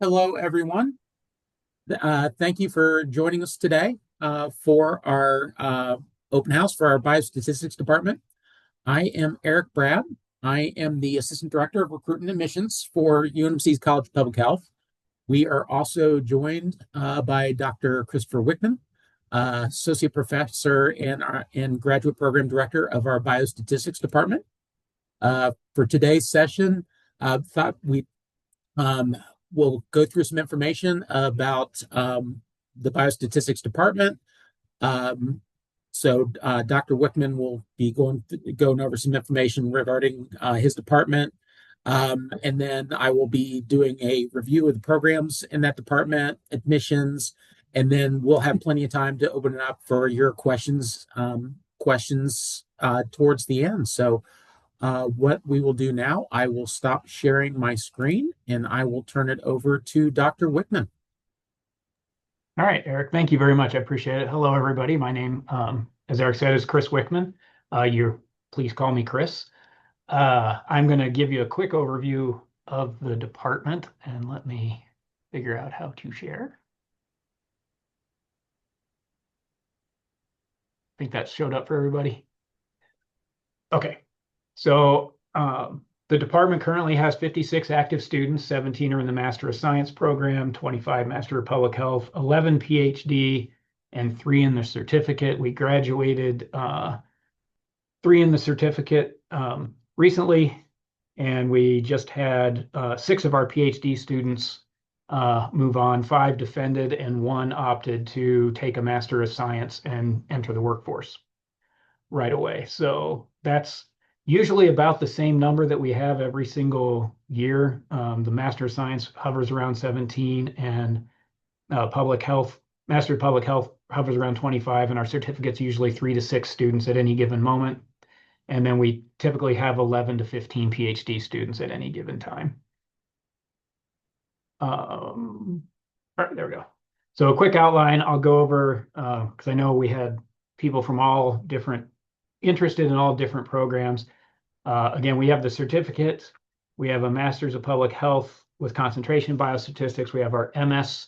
Hello, everyone. Thank you for joining us today for our open house for our Biostatistics department. I am Eric Brad. I am the Assistant Director of Recruitment Admissions for UNMC's College of Public Health. We are also joined by Dr. Christopher Wickman, Associate Professor and Graduate Program Director of our Biostatistics department. For today's session, thought we um, we'll go through some information about the biostatistics department. Dr. Wickman will be going over some information regarding his department. And then I will be doing a review of the programs in that department, admissions, and then we'll have plenty of time to open it up for your questions towards the end. So what we will do now, I will stop sharing my screen and I will turn it over to Dr. Wickman. All right, Eric, thank you very much. I appreciate it. Hello, everybody. My name, as Eric said, is Chris Wickman. Please call me Chris. I'm going to give you a quick overview of the department, and let me figure out how to share. I think that showed up for everybody. Okay, so the department currently has 56 active students, 17 are in the Master of Science program, 25 Master of Public Health, 11 PhD, and 3 in the certificate. We graduated 3 in the certificate recently, and we just had 6 of our PhD students move on. 5 defended, and 1 opted to take a Master of Science and enter the workforce right away. So that's usually about the same number that we have every single year. The Master of Science hovers around 17, and Master of Public Health hovers around 25, and our certificate's usually 3 to 6 students at any given moment. And then we typically have 11 to 15 PhD students at any given time. All right, there we go. So a quick outline, I'll go over, because I know we had people from all different, interested in all different programs. Again, we have the certificate, we have a Master's of Public Health with concentration in biostatistics, we have our MS,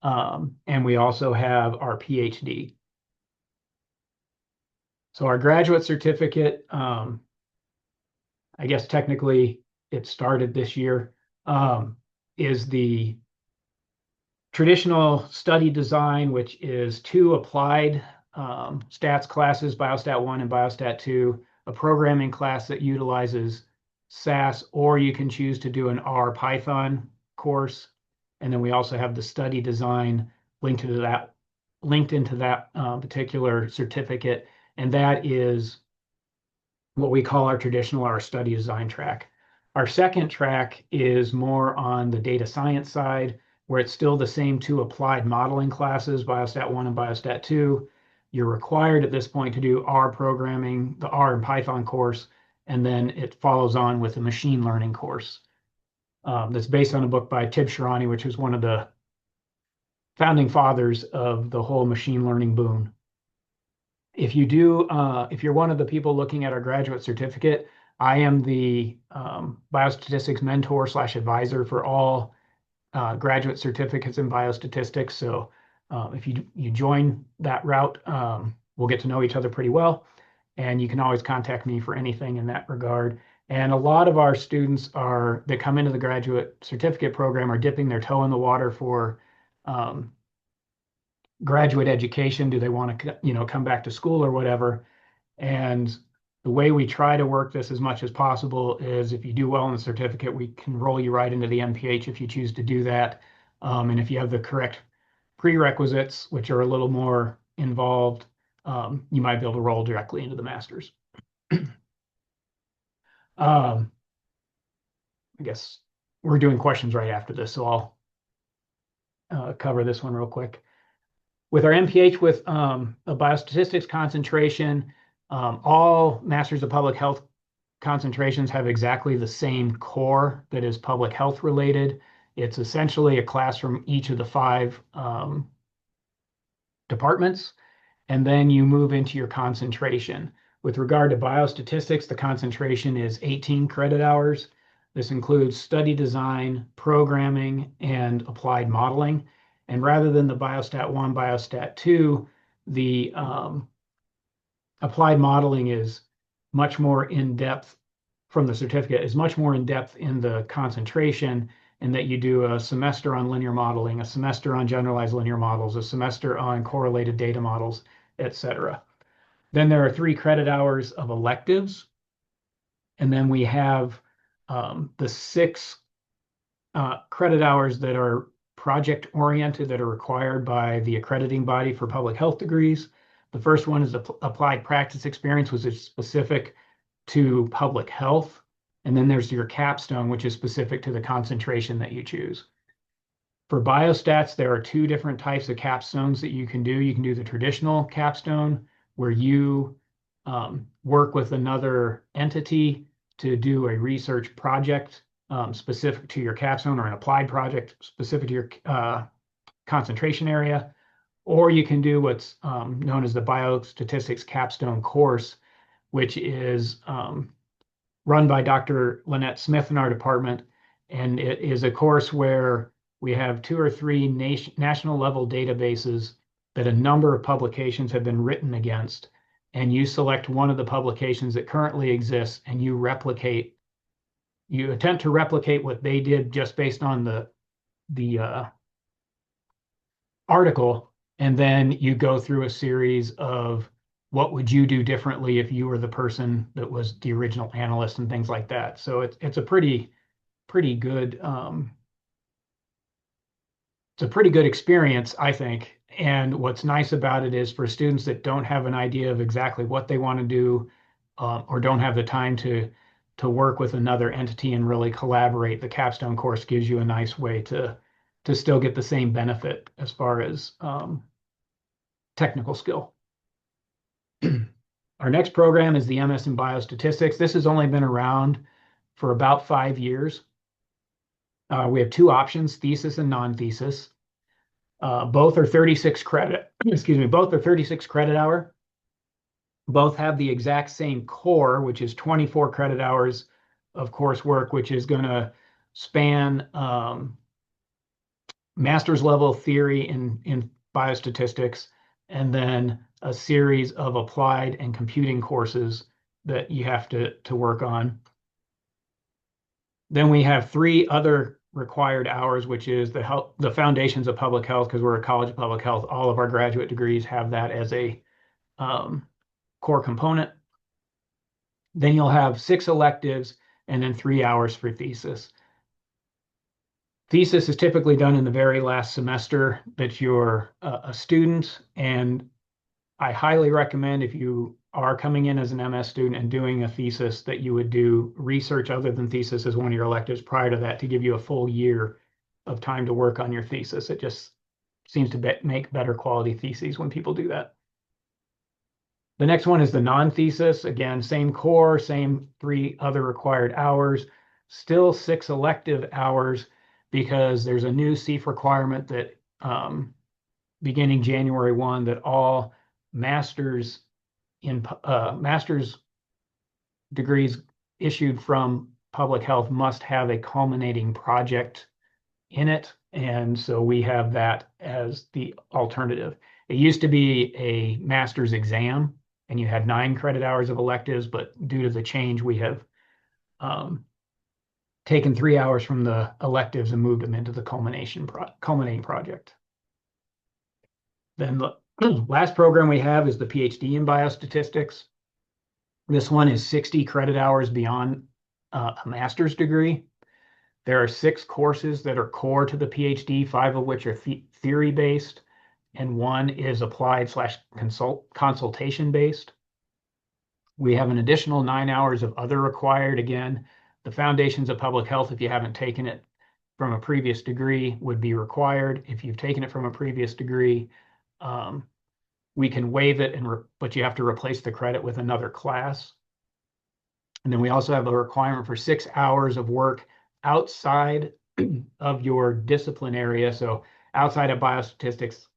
and we also have our PhD. So our graduate certificate, I guess technically it started this year, is the traditional study design, which is 2 applied stats classes, Biostat 1 and Biostat 2, a programming class that utilizes SAS, or you can choose to do an R Python course. And then we also have the study design linked into that particular certificate. And that is what we call our study design track. Our second track is more on the data science side, where it's still the same 2 applied modeling classes, Biostat 1 and Biostat 2. You're required at this point to do R programming, the R and Python course, and then it follows on with a machine learning course that's based on a book by Tib Shirani, which was one of the founding fathers of the whole machine learning boom. If you're one of the people looking at our graduate certificate, I am the biostatistics mentor / advisor for all graduate certificates in biostatistics. So if you join that route, we'll get to know each other pretty well. And you can always contact me for anything in that regard. And a lot of our students that come into the graduate certificate program are dipping their toe in the water for graduate education. Do they want to, come back to school or whatever? And the way we try to work this as much as possible is if you do well in the certificate, we can roll you right into the MPH if you choose to do that. And if you have the correct prerequisites, which are a little more involved, you might be able to roll directly into the master's. I guess we're doing questions right after this, so I'll cover this one real quick. With our MPH with a biostatistics concentration, all Masters of Public Health concentrations have exactly the same core that is public health related. It's essentially a class from each of the 5 departments, and then you move into your concentration. With regard to biostatistics, the concentration is 18 credit hours. This includes study design, programming, and applied modeling. And rather than the Biostat 1, Biostat 2, the applied modeling is much more in depth from the certificate, is much more in depth in the concentration, and that you do a semester on linear modeling, a semester on generalized linear models, a semester on correlated data models, etc. Then there are 3 credit hours of electives, and then we have the 6 credit hours that are project oriented that are required by the accrediting body for public health degrees. The first one is applied practice experience, which is specific to public health. And then there's your capstone, which is specific to the concentration that you choose. For biostats, there are 2 different types of capstones that you can do. You can do the traditional capstone, where you work with another entity to do a research project specific to your capstone, or an applied project specific to your concentration area. Or you can do what's known as the Biostatistics Capstone course, which is run by Dr. Lynette Smith in our department. And it is a course where we have 2 or 3 national level databases that a number of publications have been written against. And you select one of the publications that currently exists, and you attempt to replicate what they did just based on the article. And then you go through a series of what would you do differently if you were the person that was the original analyst and things like that. So it's a pretty good it's a pretty good experience, I think. And what's nice about it is, for students that don't have an idea of exactly what they want to do, or don't have the time to work with another entity and really collaborate, the capstone course gives you a nice way to still get the same benefit as far as technical skill. Our next program is the MS in Biostatistics. This has only been around for about 5 years. We have 2 options, thesis and non-thesis. Both are 36 credit, excuse me, both are 36 credit hour. Both have the exact same core, which is 24 credit hours of coursework, which is going to span master's level theory in biostatistics, and then a series of applied and computing courses that you have to work on. Then we have 3 other required hours, which is the foundations of public health, because we're a college of public health. All of our graduate degrees have that as a core component. Then you'll have 6 electives, and then 3 hours for thesis. Thesis is typically done in the very last semester that you're a student, and I highly recommend, if you are coming in as an MS student and doing a thesis, that you would do research other than thesis as one of your electives prior to that, to give you a full year of time to work on your thesis. It just seems to make better quality theses when people do that. The next one is the non-thesis. Again, same core, same 3 other required hours, still 6 elective hours, because there's a new CEF requirement that beginning January 1, that all master's degrees issued from public health must have a culminating project in it. And so we have that as the alternative. It used to be a master's exam, and you had 9 credit hours of electives, but due to the change, we have taken 3 hours from the electives and moved them into the culminating project. Then the last program we have is the PhD in biostatistics. This one is 60 credit hours beyond a master's degree. There are 6 courses that are core to the PhD, 5 of which are theory-based, and 1 is applied/consultation-based. We have an additional 9 hours of other required. Again, the foundations of public health, if you haven't taken it from a previous degree, would be required. If you've taken it from a previous degree, we can waive it, but you have to replace the credit with another class. And then we also have a requirement for 6 hours of work outside of your discipline area, so outside of biostatistics,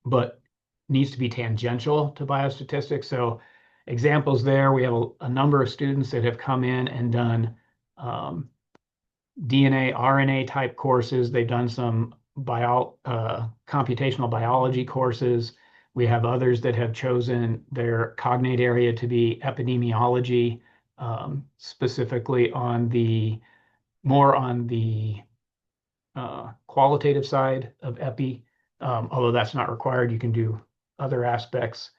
but needs to be tangential to biostatistics. So examples there. We have a number of students that have come in and done DNA, RNA type courses. They've done some computational biology courses. We have others that have chosen their cognate area to be epidemiology, specifically more on the qualitative side of epi. Although that's not required, you can do other aspects.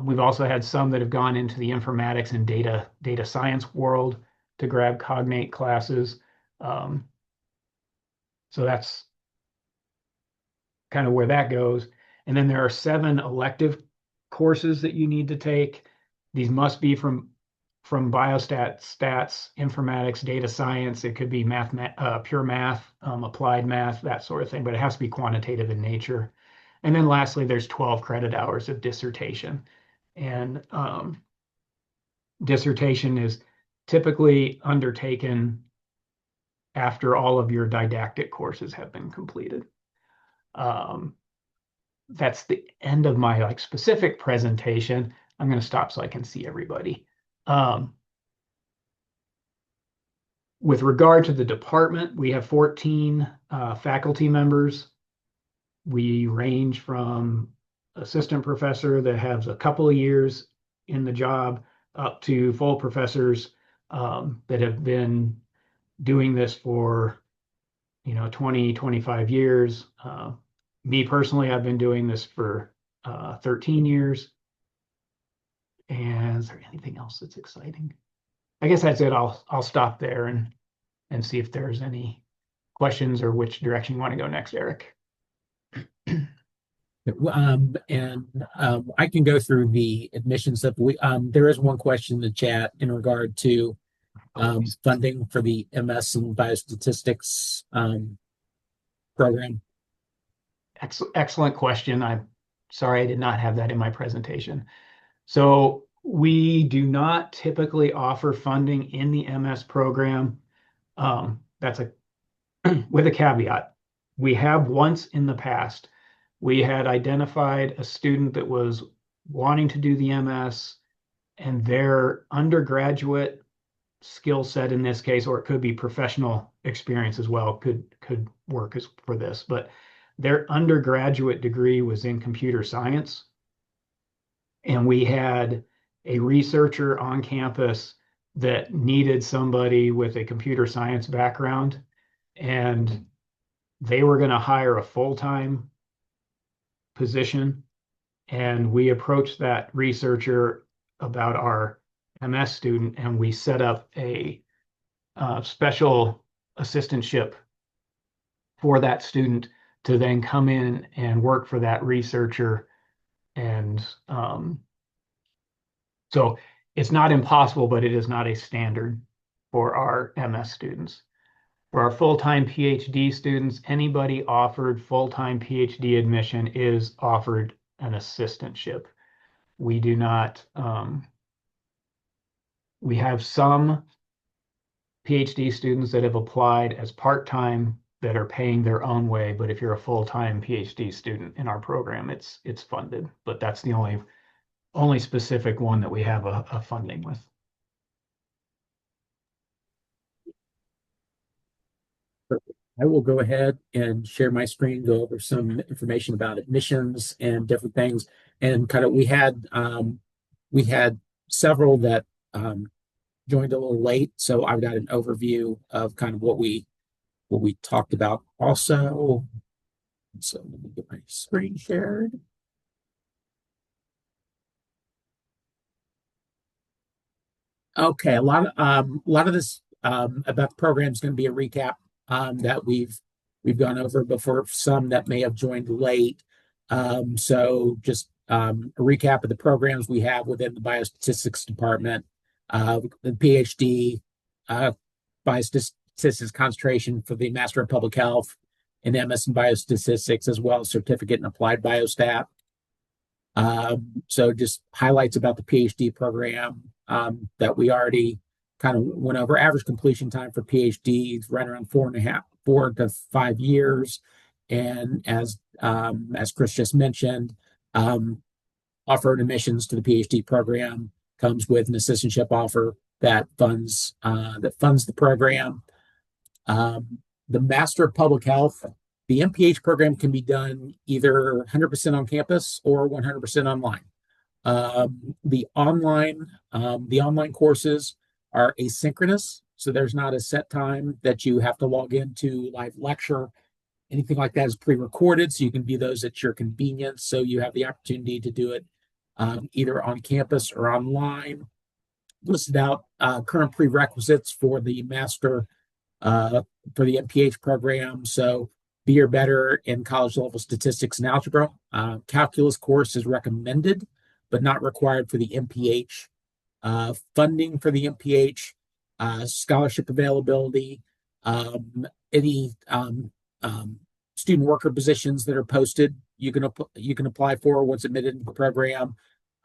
We've also had some that have gone into the informatics and data science world to grab cognate classes. Um, so that's kind of where that goes. And then there are 7 elective courses that you need to take. These must be from biostat, stats, informatics, data science. It could be pure math, applied math, that sort of thing, but it has to be quantitative in nature. And then lastly, there's 12 credit hours of dissertation. And dissertation is typically undertaken after all of your didactic courses have been completed. That's the end of my specific presentation. I'm going to stop so I can see everybody. With regard to the department, we have 14 faculty members. We range from assistant professor that has a couple of years in the job up to full professors that have been doing this for 20, 25 years. Me personally, I've been doing this for 13 years. And is there anything else that's exciting? I guess that's it. I'll stop there and see if there's any questions or which direction you want to go next, Eric. I can go through the admissions stuff. There is one question in the chat in regard to funding for the MS and Biostatistics program. Excellent question. I'm sorry I did not have that in my presentation. So we do not typically offer funding in the MS program. That's with a caveat. We have once in the past, we had identified a student that was wanting to do the MS, and their undergraduate skill set in this case, or it could be professional experience as well, could work for this, but their undergraduate degree was in computer science. And we had a researcher on campus that needed somebody with a computer science background, and they were going to hire a full-time position. And we approached that researcher about our MS student, and we set up a special assistantship for that student to then come in and work for that researcher. And so it's not impossible, but it is not a standard for our MS students. For our full-time PhD students, anybody offered full-time PhD admission is offered an assistantship. We do not, we have some PhD students that have applied as part-time that are paying their own way, but if you're a full-time PhD student in our program, it's funded. But that's the only specific one that we have a funding with. I will go ahead and share my screen, go over some information about admissions and different things. And kind of we had several that joined a little late, so I've got an overview of kind of what we talked about also. So let me get my screen shared. Okay, a lot of this about the program is going to be a recap that we've gone over before. Some that may have joined late. So just a recap of the programs we have within the biostatistics department. The PhD biostatistics concentration for the Master of Public Health in MS and Biostatistics, as well as certificate in applied biostat. So just highlights about the PhD program that we already kind of went over. Average completion time for PhDs right around 4 to 5 years, and as Chris just mentioned, offered admissions to the PhD program comes with an assistantship offer that funds the program. The Master of Public Health, the MPH program can be done either 100% on campus or 100% online. The online courses are asynchronous, so there's not a set time that you have to log into live lecture. Anything like that is pre-recorded, so you can view those at your convenience. So you have the opportunity to do it either on campus or online. Listed out current prerequisites uh, for the MPH program. So be or better in college level statistics and algebra. Calculus course is recommended, but not required for the MPH. Funding for the MPH, scholarship availability, any student worker positions that are posted, you can apply for once admitted into the program.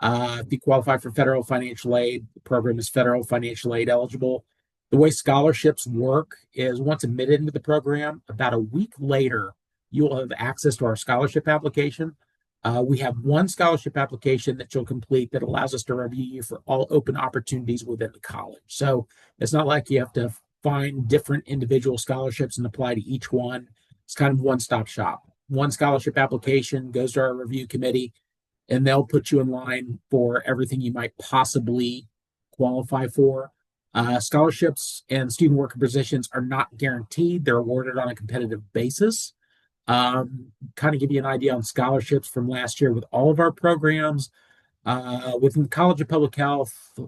If you qualify for federal financial aid, the program is federal financial aid eligible. The way scholarships work is once admitted into the program, about a week later, you will have access to our scholarship application. We have one scholarship application that you'll complete that allows us to review you for all open opportunities within the college. So it's not like you have to find different individual scholarships and apply to each one. It's kind of one-stop shop. One scholarship application goes to our review committee, and they'll put you in line for everything you might possibly qualify for. Scholarships and student worker positions are not guaranteed. They're awarded on a competitive basis. Kind of give you an idea on scholarships from last year with all of our programs. Within the College of Public Health,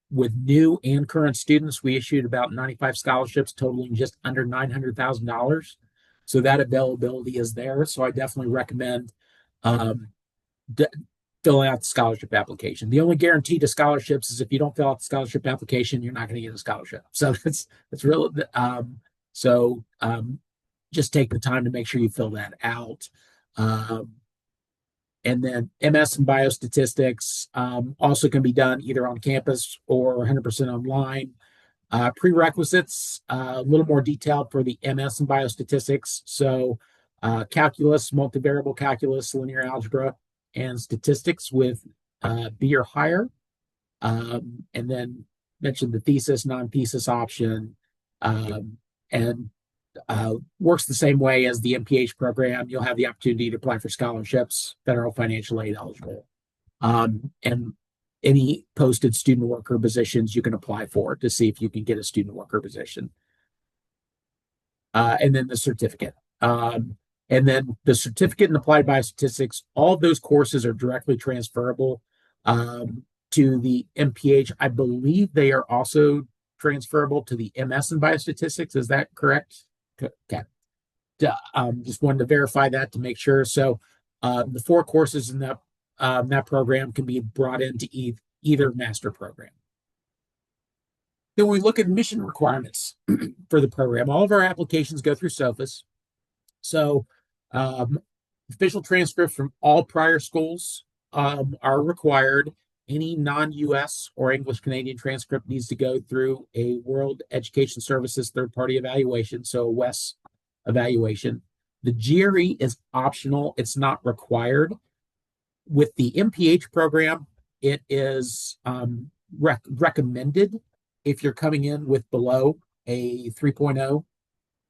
with new and current students, we issued about 95 scholarships totaling just under $900,000. So that availability is there. So I definitely recommend um, d- filling out the scholarship application. The only guarantee to scholarships is if you don't fill out the scholarship application, you're not going to get a scholarship. So that's real. So just take the time to make sure you fill that out. Um, and then MS and biostatistics also can be done either on campus or 100% online. Prerequisites, a little more detailed for the MS and biostatistics. So calculus, multivariable calculus, linear algebra, and statistics with B or higher. And then mentioned the thesis, non-thesis option. And works the same way as the MPH program. You'll have the opportunity to apply for scholarships, federal financial aid eligible. And any posted student worker positions you can apply for to see if you can get a student worker position. And then the certificate. And then the certificate in applied biostatistics, all of those courses are directly transferable to the MPH. I believe they are also transferable to the MS in biostatistics. Is that correct? Okay. Just wanted to verify that to make sure. So the four courses in that program can be brought into either master program. Then we look at admission requirements for the program. All of our applications go through SOFIS. So official transcripts from all prior schools are required. Any non-US or English Canadian transcript needs to go through a World Education Services third-party evaluation, so a WES evaluation. The GRE is optional. It's not required. With the MPH program, it is recommended if you're coming in with below a 3.0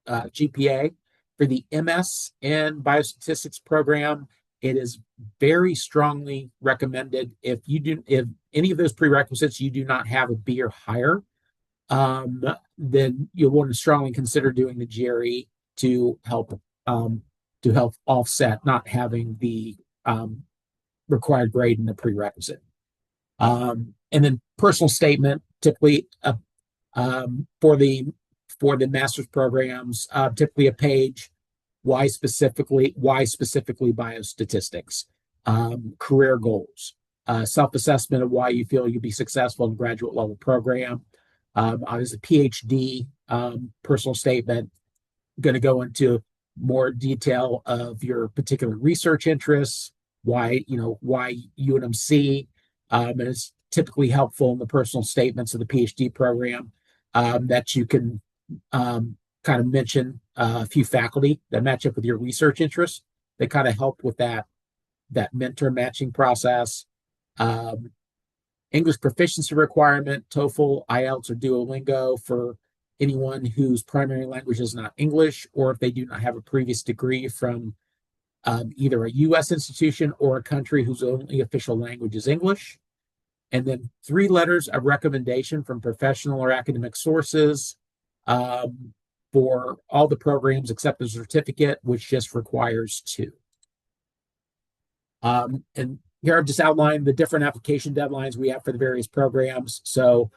GPA. For the MS and biostatistics program, it is very strongly recommended if any of those prerequisites you do not have a B or higher, then you'll want to strongly consider doing the GRE to help offset not having the required grade in the prerequisite. And then personal statement, typically for the master's programs, typically a page. Why specifically biostatistics? Career goals, self-assessment of why you feel you'll be successful in a graduate level program. As a PhD, personal statement, going to go into more detail of your particular research interests, why UNMC, and it's typically helpful in the personal statements of the PhD program that you can kind of mention a few faculty that match up with your research interests. They kind of help with that mentor matching process. English proficiency requirement, TOEFL, IELTS, or Duolingo for anyone whose primary language is not English, or if they do not have a previous degree from either a U.S. institution or a country whose only official language is English. And then 3 letters of recommendation from professional or academic sources um, for all the programs except the certificate, which just requires 2. And here I've just outlined the different application deadlines we have for the various programs. So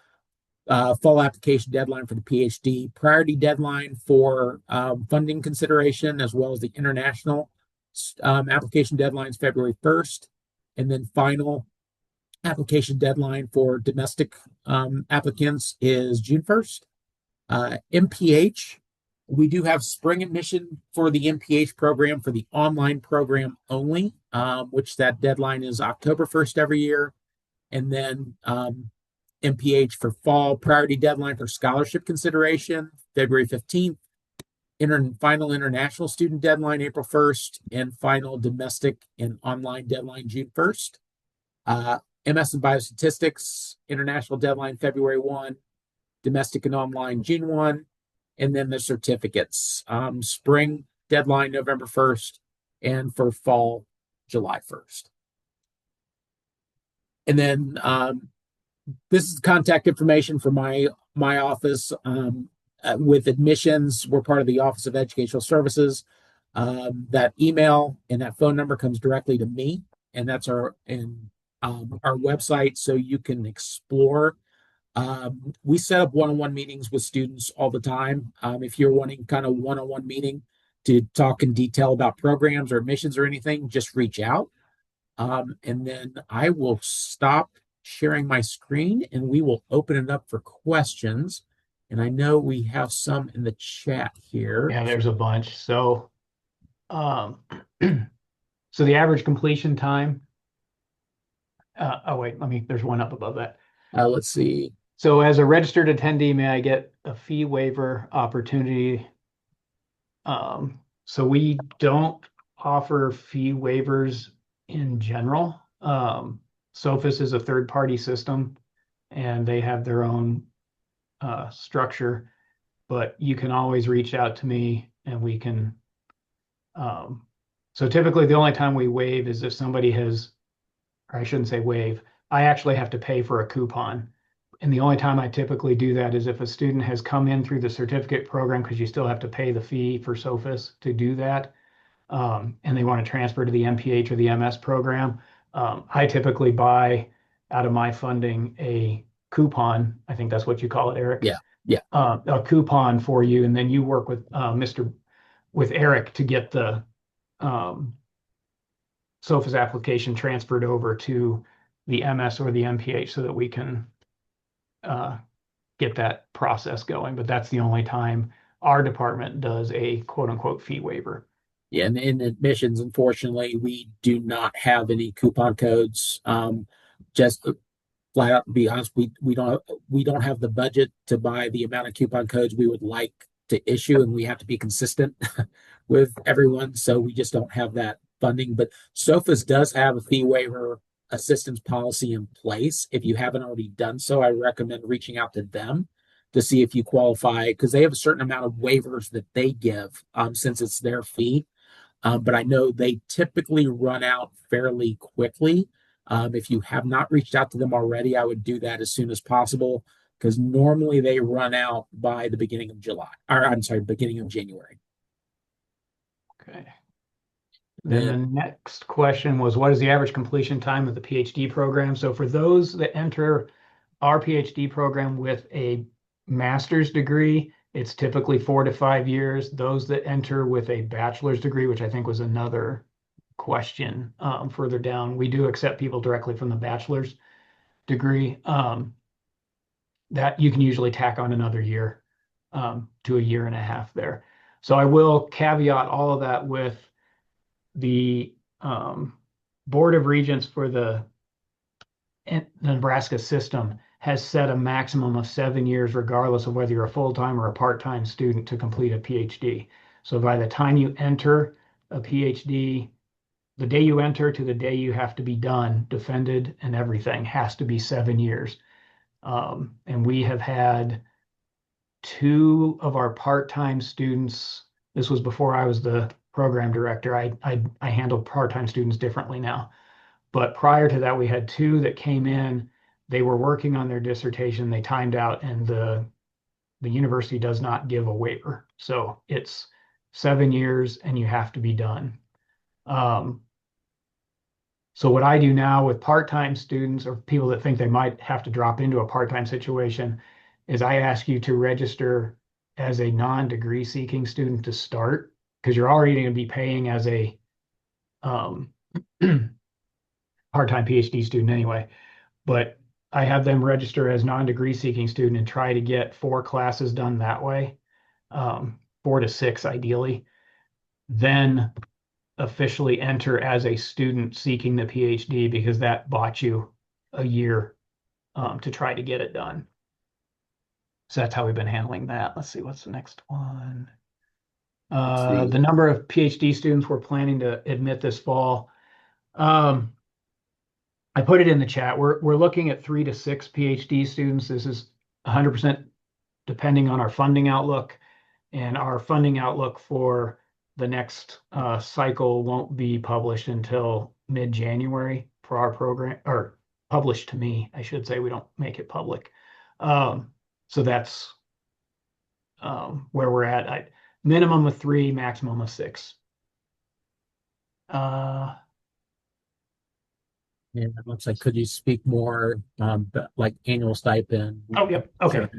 fall application deadline for the PhD, priority deadline for funding consideration, as well as the international application deadlines February 1st, and then final application deadline for domestic applicants is June 1st. MPH, we do have spring admission for the MPH program for the online program only, which that deadline is October 1st every year. And then MPH for fall priority deadline for scholarship consideration, February 15th. Final international student deadline, April 1st, and final domestic and online deadline, June 1st. MS and Biostatistics, international deadline, February 1, domestic and online, June 1, and then the certificates, spring deadline, November 1st, and for fall, July 1st. And then this is contact information for my office. With admissions, we're part of the Office of Educational Services. That email and that phone number comes directly to me, and that's our website, so you can explore. We set up one-on-one meetings with students all the time. If you're wanting kind of one-on-one meeting to talk in detail about programs or admissions or anything, just reach out. And then I will stop sharing my screen and we will open it up for questions. And I know we have some in the chat here. Yeah, there's a bunch. So, so the average completion time. Oh wait, there's one up above that. Let's see. So as a registered attendee, may I get a fee waiver opportunity? So we don't offer fee waivers in general. Sophus is a third-party system, and they have their own structure, but you can always reach out to me and we can. So typically the only time we waive is if somebody has, or I shouldn't say waive, I actually have to pay for a coupon. And the only time I typically do that is if a student has come in through the certificate program, because you still have to pay the fee for Sophus to do that, and they want to transfer to the MPH or the MS program. I typically buy out of my funding a coupon. I think that's what you call it, Eric. Yeah, yeah. A coupon for you, and then you work with with Eric to get the Sophus application transferred over to the MS or the MPH so that we can get that process going. But that's the only time our department does a quote unquote fee waiver. Yeah, and in admissions, unfortunately, we do not have any coupon codes. Just flat out, to be honest, we don't have the budget to buy the amount of coupon codes we would like to issue, and we have to be consistent with everyone. So we just don't have that funding. But Sophus does have a fee waiver assistance policy in place. If you haven't already done so, I recommend reaching out to them to see if you qualify, because they have a certain amount of waivers that they give since it's their fee. But I know they typically run out fairly quickly. If you have not reached out to them already, I would do that as soon as possible, because normally they run out by the beginning of July, or I'm sorry, beginning of January. Okay. Then the next question was, what is the average completion time of the PhD program? So for those that enter our PhD program with a master's degree, it's typically 4 to 5 years. Those that enter with a bachelor's degree, which I think was another question further down, we do accept people directly from the bachelor's degree. That you can usually tack on another year to a year and a half there. So I will caveat all of that with the Board of Regents for the Nebraska system has set a maximum of 7 years, regardless of whether you're a full-time or a part-time student, to complete a PhD. So by the time you enter a PhD the day you enter to the day you have to be done, defended, and everything has to be 7 years. And we have had two of our part-time students. This was before I was the program director. I handle part-time students differently now. But prior to that, we had two that came in. They were working on their dissertation. They timed out, and the university does not give a waiver. So it's 7 years, and you have to be done. Um, so what I do now with part-time students or people that think they might have to drop into a part-time situation is I ask you to register as a non-degree seeking student to start because you're already going to be paying as a um, part-time PhD student anyway. But I have them register as non-degree seeking student and try to get 4 classes done that way, 4 to 6 ideally. Then officially enter as a student seeking the PhD because that bought you a year to try to get it done. So that's how we've been handling that. Let's see, what's the next one? Let's The see. number of PhD students we're planning to admit this fall. Um, I put it in the chat. We're looking at 3 to 6 PhD students. This is 100% depending on our funding outlook, and our funding outlook for the next cycle won't be published until mid-January for our program, or published to me, I should say. We don't make it public. So that's where we're at. Minimum of 3, maximum of 6. Uh, And it looks like, could you speak more, like annual stipend? oh, yep. Sure. Okay.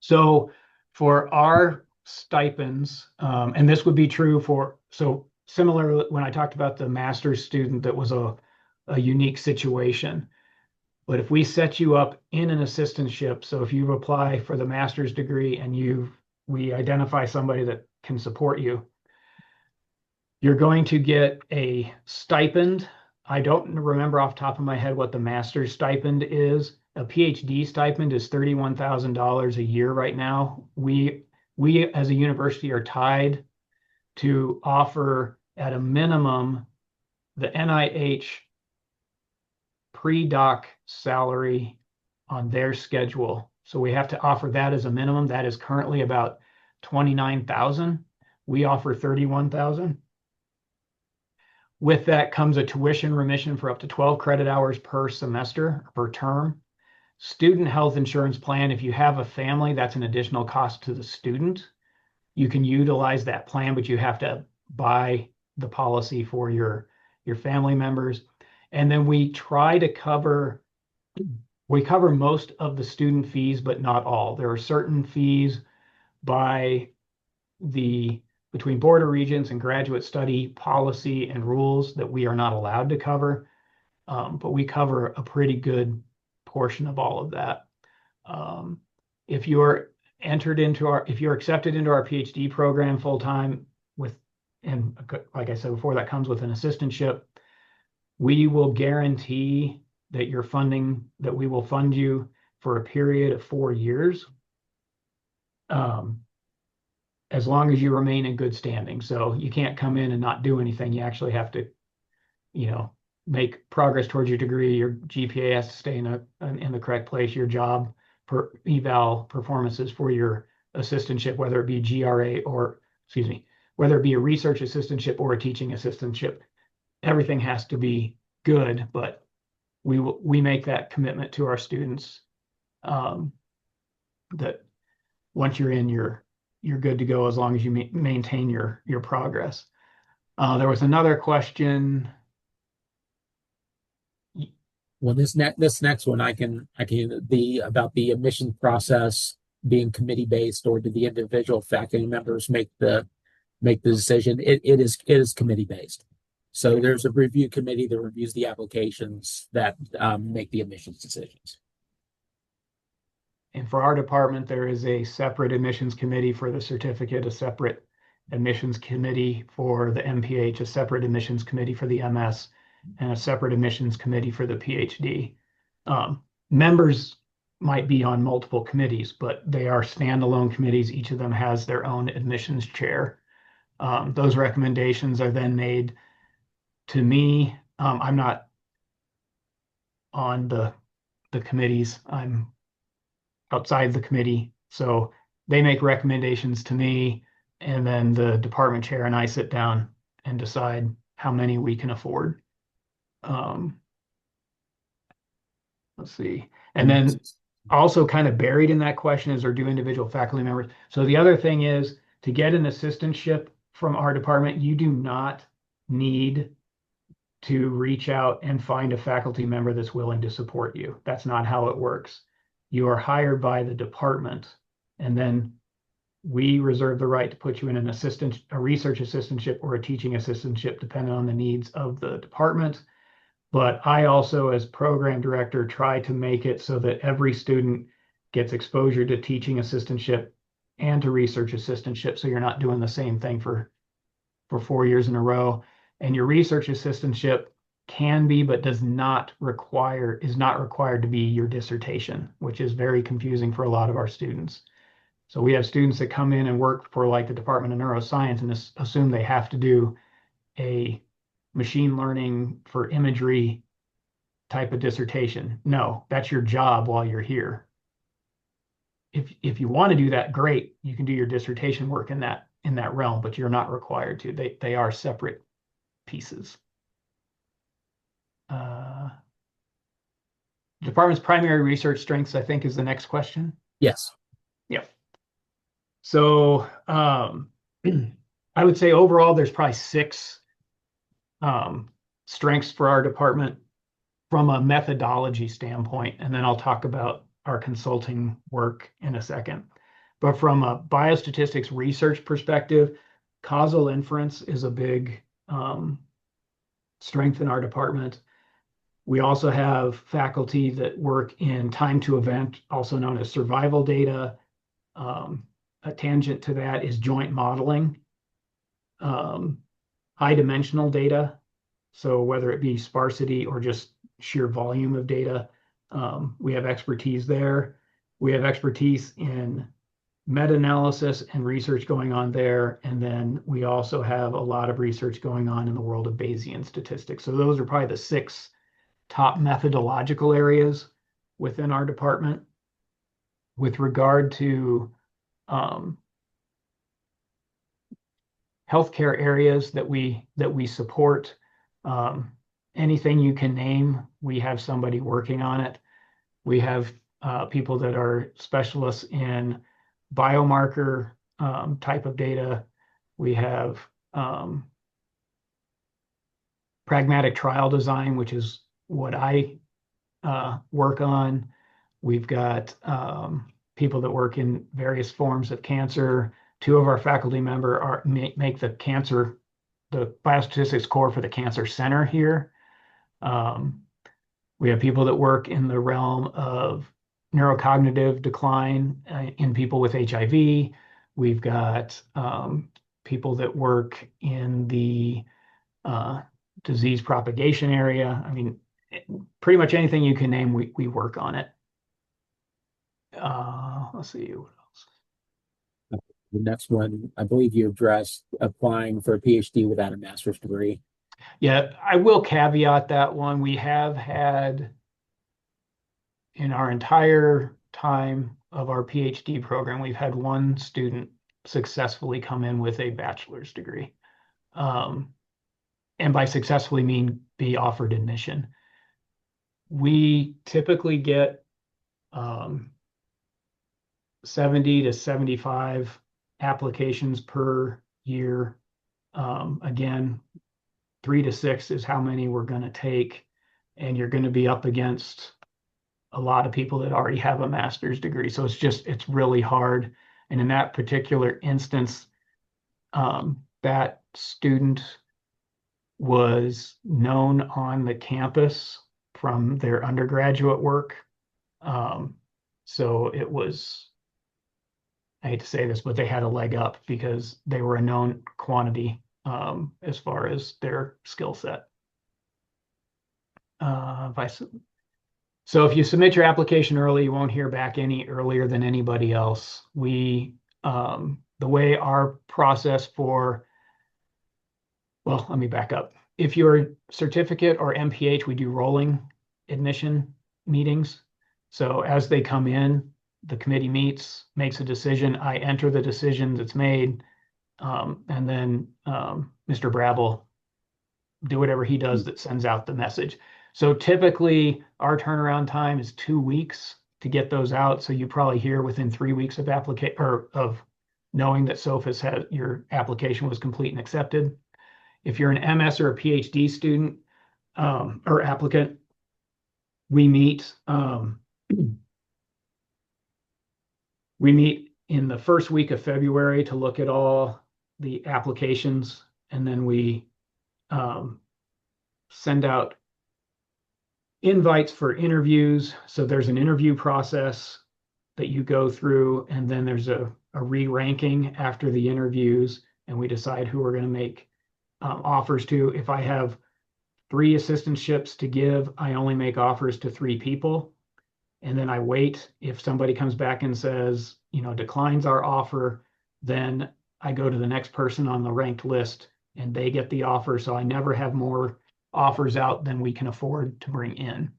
So for our stipends, and this would be true for, so similar when I talked about the master's student that was a unique situation. But if we set you up in an assistantship, so if you apply for the master's degree and we identify somebody that can support you, you're going to get a stipend. I don't remember off the top of my head what the master's stipend is. A PhD stipend is $31,000 a year right now. We as a university are tied to offer at a minimum the NIH pre-doc salary on their schedule. So we have to offer that as a minimum. That is currently about 29,000. We offer 31,000. With that comes a tuition remission for up to 12 credit hours per semester, per term. Student health insurance plan, if you have a family, that's an additional cost to the student. You can utilize that plan, but you have to buy the policy for your family members. And then we cover most of the student fees, but not all. There are certain fees by the between Board of Regents and graduate study policy and rules that we are not allowed to cover, but we cover a pretty good portion of all of that. If you're if you're accepted into our PhD program full time and like I said before, that comes with an assistantship, we will guarantee that we will fund you for a period of 4 years. As long as you remain in good standing. So you can't come in and not do anything. You actually have to, make progress towards your degree. Your GPA has to stay in the correct place. Your job for eval performances for your assistantship, whether it be GRA or, excuse me, whether it be a research assistantship or a teaching assistantship, everything has to be good. But we make that commitment to our students that once you're in, you're good to go as long as you maintain your progress. There was another question. Well, this next one, I can the about the admission process being committee based, or do the individual faculty members make the decision? It is committee based. So there's a review committee that reviews the applications that make the admissions decisions. And for our department, there is a separate admissions committee for the certificate, a separate admissions committee for the MPH, a separate admissions committee for the MS, and a separate admissions committee for the PhD. Members might be on multiple committees, but they are standalone committees. Each of them has their own admissions chair. Those recommendations are then made to me, I'm not on the committees. I'm outside the committee. So they make recommendations to me, and then the department chair and I sit down and decide how many we can afford. Um, let's see. And And then also kind of buried in that question is, or do individual faculty members. So the other thing is, to get an assistantship from our department, you do not need to reach out and find a faculty member that's willing to support you. That's not how it works. You are hired by the department, and then we reserve the right to put you in a research assistantship or a teaching assistantship, depending on the needs of the department. But I also, as program director, try to make it so that every student gets exposure to teaching assistantship and to research assistantship. So you're not doing the same thing for 4 years in a row. And your research assistantship can be, but is not required to be your dissertation, which is very confusing for a lot of our students. So we have students that come in and work for like the Department of Neuroscience and assume they have to do a machine learning for imagery type of dissertation. No, that's your job while you're here. If you want to do that, great. You can do your dissertation work in that realm, but you're not required to. They are separate pieces. Uh, Department's primary research strengths, I think, is the next question. yes. Yeah. So I would say overall, there's probably six strengths for our department from a methodology standpoint, and then I'll talk about our consulting work in a second. But from a biostatistics research perspective, causal inference is a big strength in our department. We also have faculty that work in time to event, also known as survival data. A tangent to that is joint modeling, high dimensional data. So whether it be sparsity or just sheer volume of data, we have expertise there. We have expertise in meta-analysis and research going on there. And then we also have a lot of research going on in the world of Bayesian statistics. So those are probably the six top methodological areas within our department. With regard to healthcare areas that we support, anything you can name, we have somebody working on it. We have people that are specialists in biomarker type of data. We have pragmatic trial design, which is what I work on. We've got people that work in various forms of cancer. Two of our faculty member make the biostatistics core for the cancer center here. We have people that work in the realm of neurocognitive decline in people with HIV. We've got people that work in the disease propagation area. I mean, pretty much anything you can name, we work on it. Let's see what else. The next one, I believe you addressed applying for a PhD without a master's degree. Yeah, I will caveat that one. We have had in our entire time of our PhD program, we've had one student successfully come in with a bachelor's degree. And by successfully mean be offered admission. We typically get 70 to 75 applications per year. Again, 3 to 6 is how many we're going to take. And you're going to be up against a lot of people that already have a master's degree. So it's really hard. And in that particular instance, that student was known on the campus from their undergraduate work. So it was, I hate to say this, but they had a leg up because they were a known quantity as far as their skill set. So if you submit your application early, you won't hear back any earlier than anybody else. The way our process well, let me back up. if you're certificate or MPH, we do rolling admission meetings. So as they come in, the committee meets, makes a decision. I enter the decision that's made, and then Mr. Brabble do whatever he does that sends out the message. So typically, our turnaround time is 2 weeks to get those out. So you probably hear within 3 weeks of application or of knowing that SOFIS had your application was complete and accepted. If you're an MS or a PhD student or applicant, we meet. We meet in the first week of February to look at all the applications, and then we send out invites for interviews. So there's an interview process that you go through, and then there's a re-ranking after the interviews, and we decide who we're going to make offers to. If I have 3 assistantships to give, I only make offers to 3 people. And then I wait. If somebody comes back and says, declines our offer, then I go to the next person on the ranked list and they get the offer. So I never have more offers out than we can afford to bring in.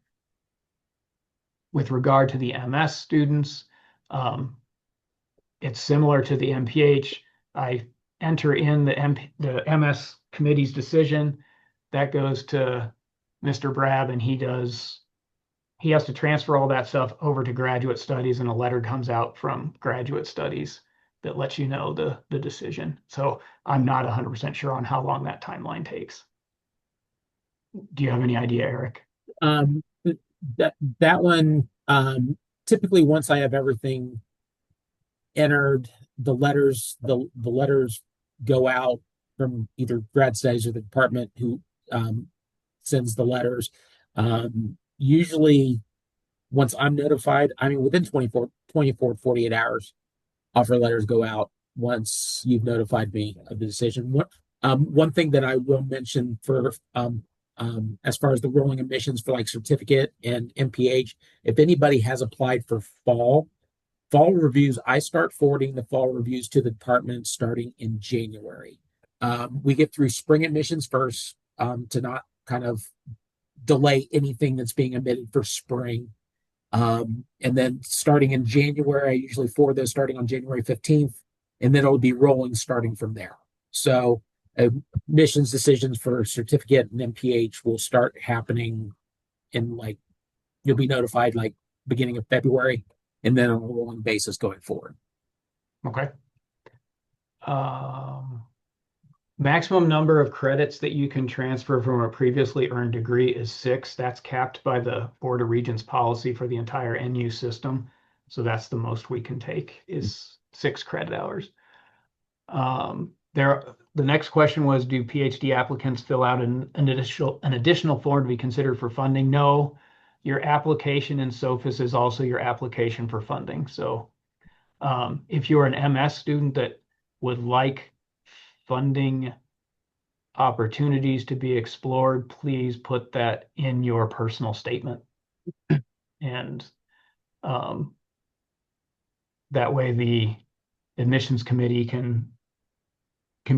With regard to the MS students, it's similar to the MPH. I enter in the MS committee's decision. That goes to Mr. Brab, and he has to transfer all that stuff over to graduate studies, and a letter comes out from graduate studies that lets you know the decision. So I'm not 100% sure on how long that timeline takes. Do you have any idea, Eric? Um, that one, typically once I have everything entered, the letters go out from either grad studies or the department who sends the letters. Usually once I'm notified, I mean within 48 hours, offer letters go out once you've notified me of the decision. One thing that I will mention for as far as the rolling admissions for like certificate and MPH, if anybody has applied for fall reviews, I start forwarding the fall reviews to the department starting in January. We get through spring admissions first to not kind of delay anything that's being admitted for spring. And then starting in January, I usually forward those starting on January 15th, and then it'll be rolling starting from there. So admissions decisions for certificate and MPH will start happening in like, you'll be notified like beginning of February, and then on a rolling basis going forward. Okay. Maximum number of credits that you can transfer from a previously earned degree is 6. That's capped by the Board of Regents policy for the entire NU system. So that's the most we can take is 6 credit hours. The next question was, do PhD applicants fill out an additional form to be considered for funding? No, your application in SOFIS is also your application for funding. So if you're an MS student that would like funding opportunities to be explored, please put that in your personal statement. And that way the admissions committee can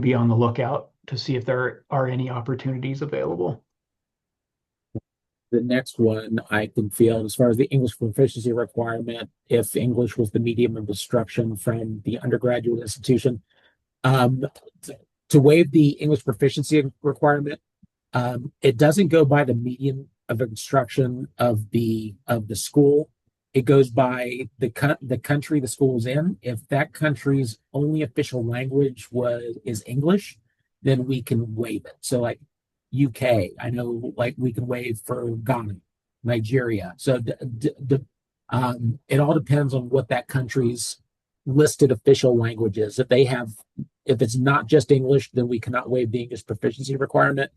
be on the lookout to see if there are any opportunities available. The next one I can field as far as the English proficiency requirement, if English was the medium of instruction from the undergraduate institution. Um, to waive the English proficiency requirement, it doesn't go by the medium of instruction of the school. It goes by the country the school's in. If that country's only official language is English, then we can waive it. So like UK, I know like we can waive for Ghana, Nigeria. So it all depends on what that country's listed official language is. If it's not just English, then we cannot waive the English proficiency requirement.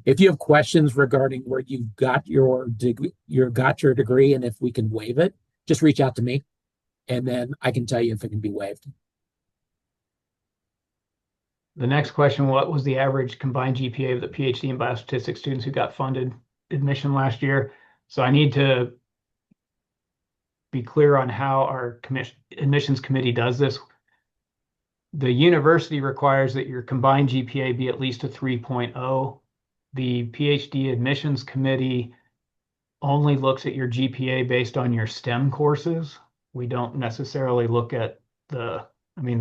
If you have questions regarding where you got your degree and if we can waive it, just reach out to me, and then I can tell you if it can be waived. The next question, what was the average combined GPA of the PhD and biostatistics students who got funded admission last year? So I need to be clear on how our admissions committee does this. The university requires that your combined GPA be at least a 3.0. the PhD admissions committee only looks at your GPA based on your STEM courses. We don't necessarily look at the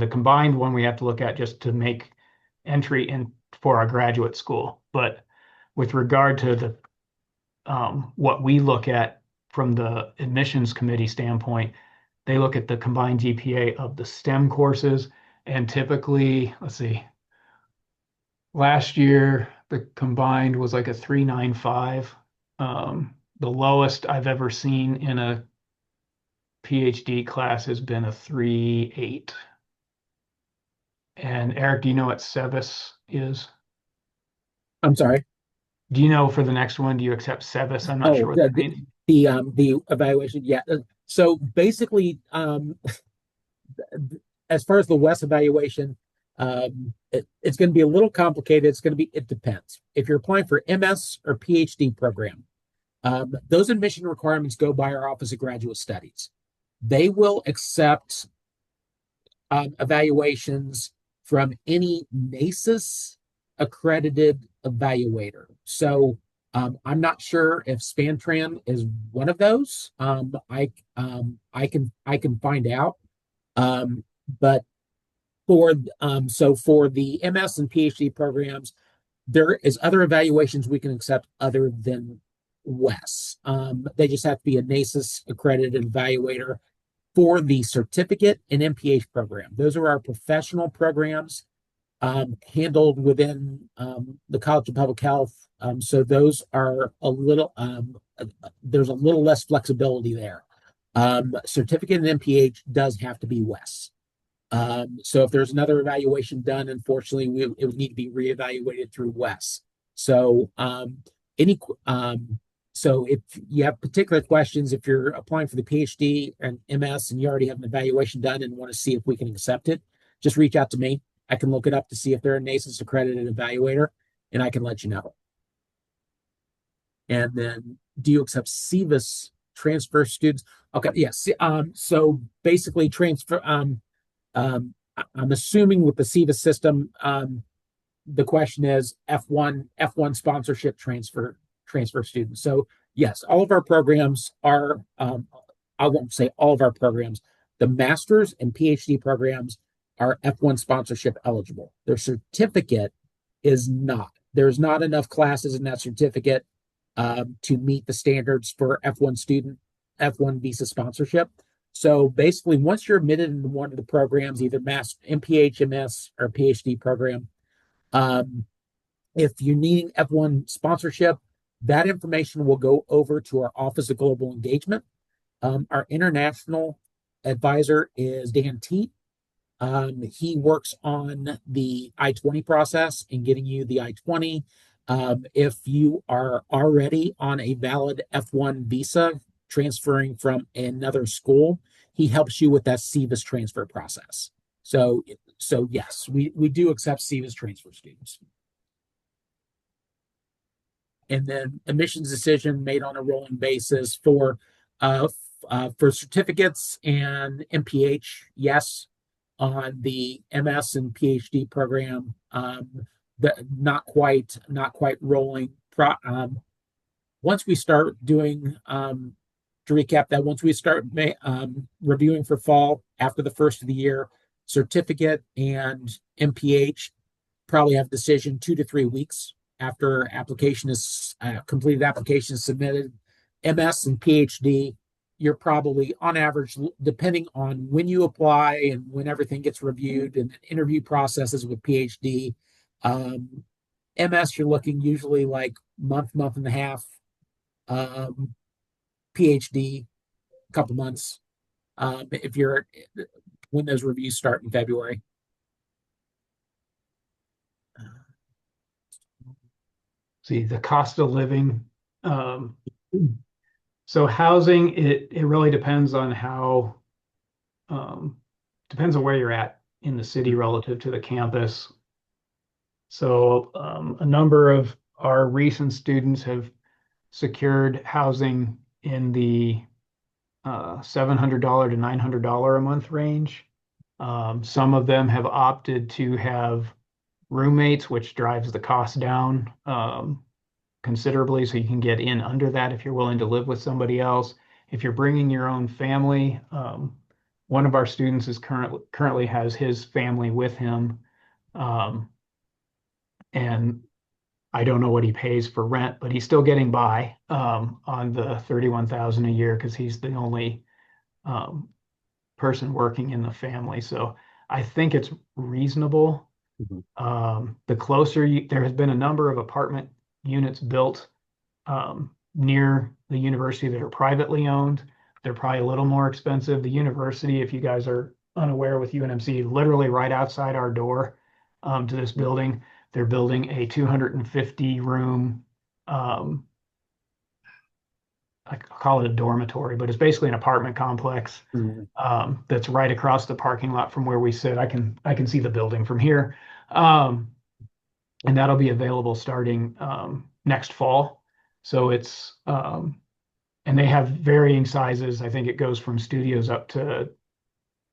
combined one we have to look at just to make entry in for our graduate school. But with regard to the what we look at from the admissions committee standpoint, they look at the combined GPA of the STEM courses. And typically, let's see, last year the combined was like a 395. The lowest I've ever seen in a PhD class has been a 3.8. And Eric, do you know what SEVIS is? I'm sorry. Do you know for the next one, do you accept SEVIS? I'm not Oh, sure what that means. the evaluation. Yeah. So basically, as far as the WES evaluation, it's going to be a little complicated. It depends. If you're applying for MS or PhD program, those admission requirements go by our Office of Graduate Studies. They will accept evaluations from any NACIS accredited evaluator. So I'm not sure if Spantran is one of those. I can find out. But for the MS and PhD programs, there is other evaluations we can accept other than WES. They just have to be a NACIS accredited evaluator for the certificate and MPH program. Those are our professional programs handled within the College of Public Health. So those are there's a little less flexibility there. Certificate and MPH does have to be WES. So if there's another evaluation done, unfortunately, it would need to be reevaluated through WES. So any so if you have particular questions, if you're applying for the PhD and MS and you already have an evaluation done and want to see if we can accept it, just reach out to me. I can look it up to see if they're a NACIS accredited evaluator, and I can let you know. And then, do you accept SEVIS transfer students? Okay, yes. So basically, transfer. I'm assuming with the SEVIS system, the question is F1 sponsorship transfer students. So yes, all of our programs are. I won't say all of our programs. The master's and PhD programs are F1 sponsorship eligible. Their certificate is not. There's not enough classes in that certificate to meet the standards for F1 visa sponsorship. So basically, once you're admitted into one of the programs, either Master, MPH, MS, or PhD program, if you're needing F1 sponsorship, that information will go over to our Office of Global Engagement. Our international advisor is Dan Teet. He works on the I-20 process and getting you the I-20. If you are already on a valid F1 visa transferring from another school, he helps you with that SEVIS transfer process. So yes, we do accept SEVIS transfer students. And then admissions decision made on a rolling basis for certificates and MPH, yes. On the MS and PhD program, not quite rolling. Once we start doing, to recap that, once we start reviewing for fall after the first of the year, certificate and MPH probably have decision 2 to 3 weeks after application is completed, application is submitted. MS and PhD, you're probably on average, depending on when you apply and when everything gets reviewed and interview processes with PhD. MS, you're looking usually like month and a half. PhD, a couple months. If you're when those reviews start in February. See, the cost of living. So housing, it really depends on depends on where you're at in the city relative to the campus. So a number of our recent students have secured housing in the $700 to $900 a month range. Some of them have opted to have roommates, which drives the cost down. considerably, so you can get in under that if you're willing to live with somebody else. If you're bringing your own family, one of our students is currently has his family with him, um, and I don't know what he pays for rent, but he's still getting by on the 31,000 a year because he's the only um, person working in the family. So I think it's reasonable. Mhm. The closer you, there has been a number of apartment units built near the university that are privately owned. They're probably a little more expensive. The university, if you guys are unaware with UNMC, literally right outside our door to this building, they're building a 250 room, um, I call it a dormitory, but it's basically an apartment complex Mhm. that's right across the parking lot from where we sit. I can see the building from here. Um, and that'll be available starting next fall. So and they have varying sizes. I think it goes from studios up to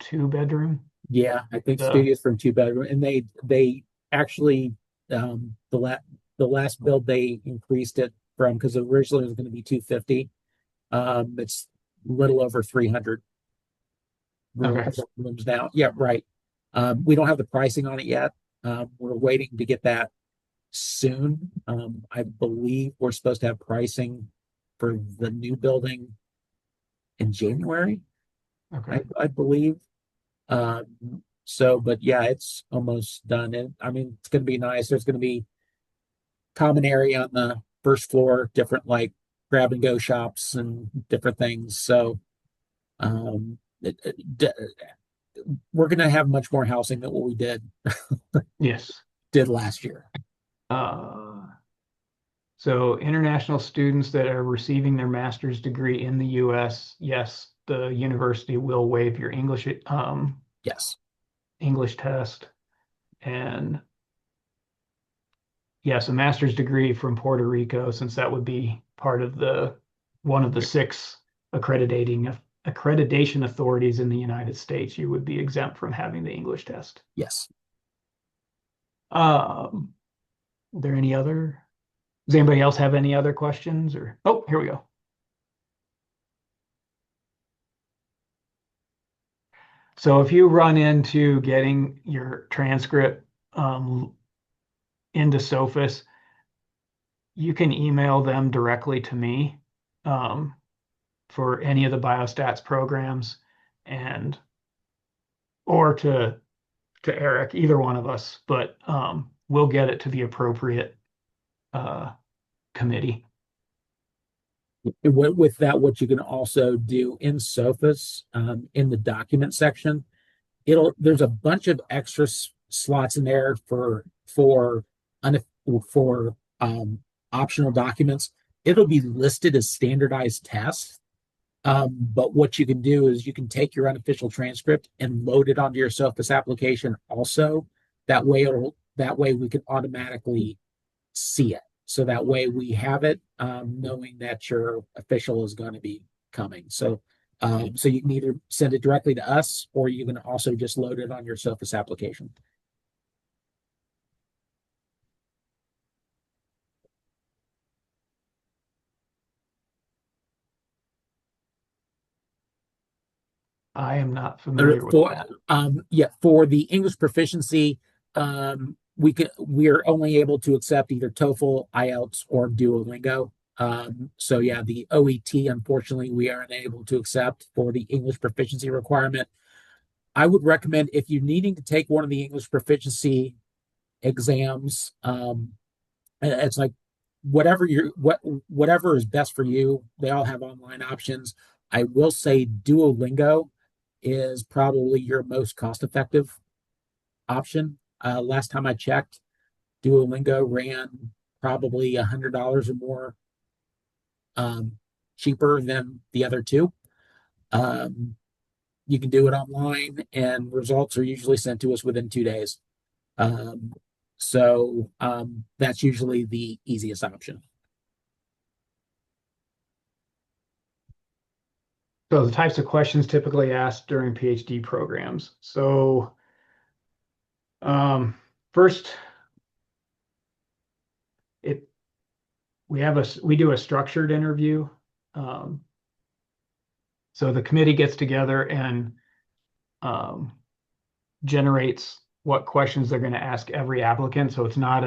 2 bedroom. Yeah, I think The studios from two bedroom, and they actually um, the la the last build they increased it from because originally it was going to be 250. It's little over 300 okay, rooms now. Yeah, right. We don't have the pricing on it yet. We're waiting to get that soon. I believe we're supposed to have pricing for the new building in January, okay. I believe. But yeah, it's almost done. And I mean, it's going to be nice. There's going to be common area on the first floor, different like grab and go shops and different things. So um, we're going to have much more housing than what we Yes. did last year. Uh, so international students that are receiving their master's degree in the US, yes, the university will waive your Yes. English test. And yes, a master's degree from Puerto Rico, since that would be part of the one of the six accreditation authorities in the United States, you would be exempt from having the English test. Yes. Um, are there any other? Does anybody else have any other questions? Or oh, here we go. So if you run into getting your transcript um, into Sophis, you can email them directly to me um, for any of the biostats programs, and or to Eric, either one of us, but we'll get it to the appropriate uh, committee. With that, what you can also do in Sophos, in the document section, there's a bunch of extra slots in there un, for optional documents. It'll be listed as standardized tests. But what you can do is you can take your unofficial transcript and load it onto your Sophos application also. That way we can automatically see it. So that way we have it, knowing that your official is going to be coming. So you can either send it directly to us, or you can also just load it on your Sophos application. I am not familiar with For that. Yeah, for the English proficiency, we're only able to accept either TOEFL, IELTS, or Duolingo. So yeah, the OET, unfortunately, we are unable to accept for the English proficiency requirement. I would recommend if you're needing to take one of the English proficiency exams, it's like whatever is best for you. They all have online options. I will say Duolingo is probably your most cost effective option. Last time I checked, Duolingo ran probably $100 or more um, cheaper than the other two. Um, you can do it online, and results are usually sent to us within 2 days. Um, that's usually the easiest option. So the types of questions typically asked during PhD programs. So um, first, it we do a structured interview. Um, so the committee gets together and um, generates what questions they're going to ask every applicant. So it's not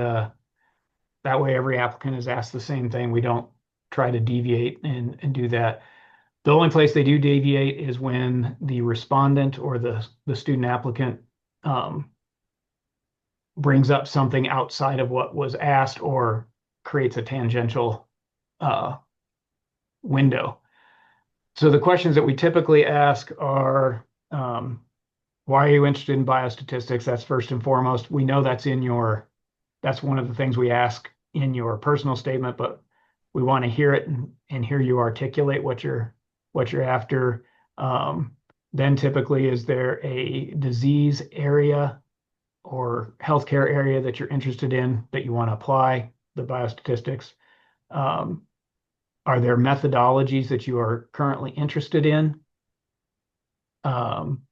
that way every applicant is asked the same thing. We don't try to deviate and do that. The only place they do deviate is when the respondent or the student applicant um, brings up something outside of what was asked or creates a tangential uh, window. So the questions that we typically ask are, why are you interested in biostatistics? That's first and foremost. We know that's one of the things we ask in your personal statement, but we want to hear it and hear you articulate what you're after. Then typically, is there a disease area or healthcare area that you're interested in that you want to apply the biostatistics? Um, are there methodologies that you are currently interested in? Um,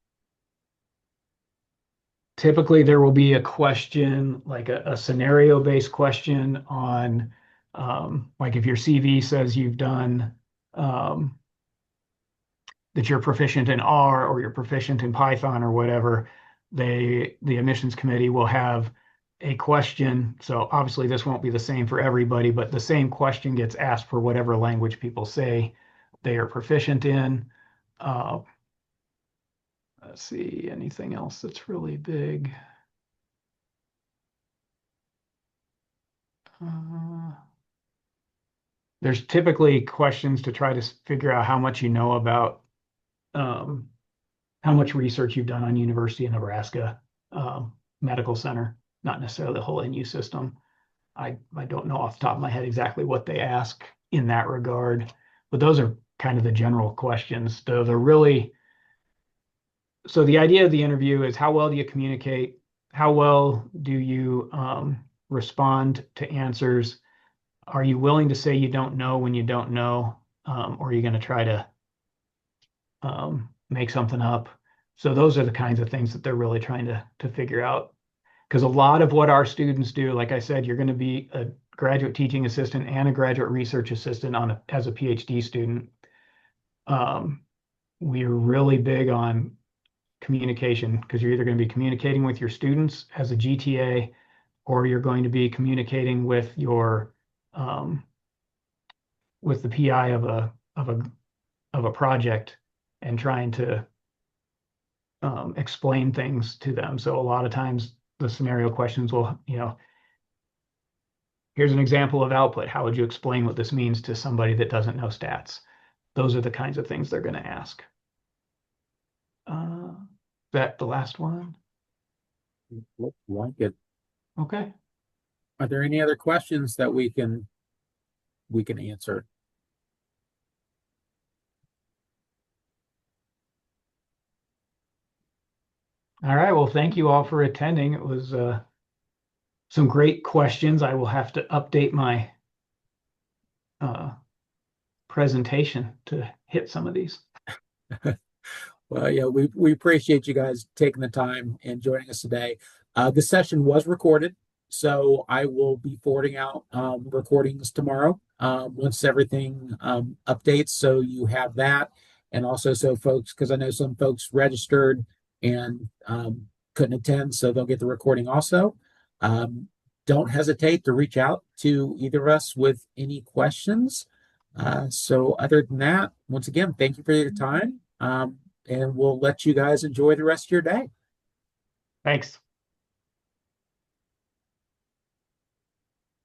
Typically, there will be a question, like a scenario-based question on, like if your CV says you've done, um, that you're proficient in R or you're proficient in Python or whatever, the admissions committee will have a question. So obviously this won't be the same for everybody, but the same question gets asked for whatever language people say they are proficient in. Uh, let's see, anything else that's really big? Uh, there's typically questions to try to figure out how much you know about um, how much research you've done on University of Nebraska Medical Center, not necessarily the whole NU system. I don't know off the top of my head exactly what they ask in that regard, but those are kind of the general questions. Those are really, so the idea of the interview is how well do you communicate? How well do you respond to answers? Are you willing to say you don't know when you don't know? Or are you going to try to make something up? So those are the kinds of things that they're really trying to figure out. Because a lot of what our students do, like I said, you're going to be a graduate teaching assistant and a graduate research assistant as a PhD student. Um, we're really big on communication because you're either going to be communicating with your students as a GTA or you're going to be communicating um, with the PI of a project and trying to explain things to them. So a lot of times the scenario questions will, here's an example of output. How would you explain what this means to somebody that doesn't know stats? Those are the kinds of things they're going to ask. That the last one? Looks like it. Okay. Are there any other questions that we can answer? All right. Well, thank you all for attending. It was some great questions. I will have to update my uh, presentation to hit some of these. Well, yeah, we appreciate you guys taking the time and joining us today. This session was recorded, so I will be forwarding out recordings tomorrow once everything updates. So you have that, and also so folks, because I know some folks registered and couldn't attend, so they'll get the recording also. Um, don't hesitate to reach out to either of us with any questions. So other than that, once again, thank you for your time. And we'll let you guys enjoy the rest of your day. Thanks.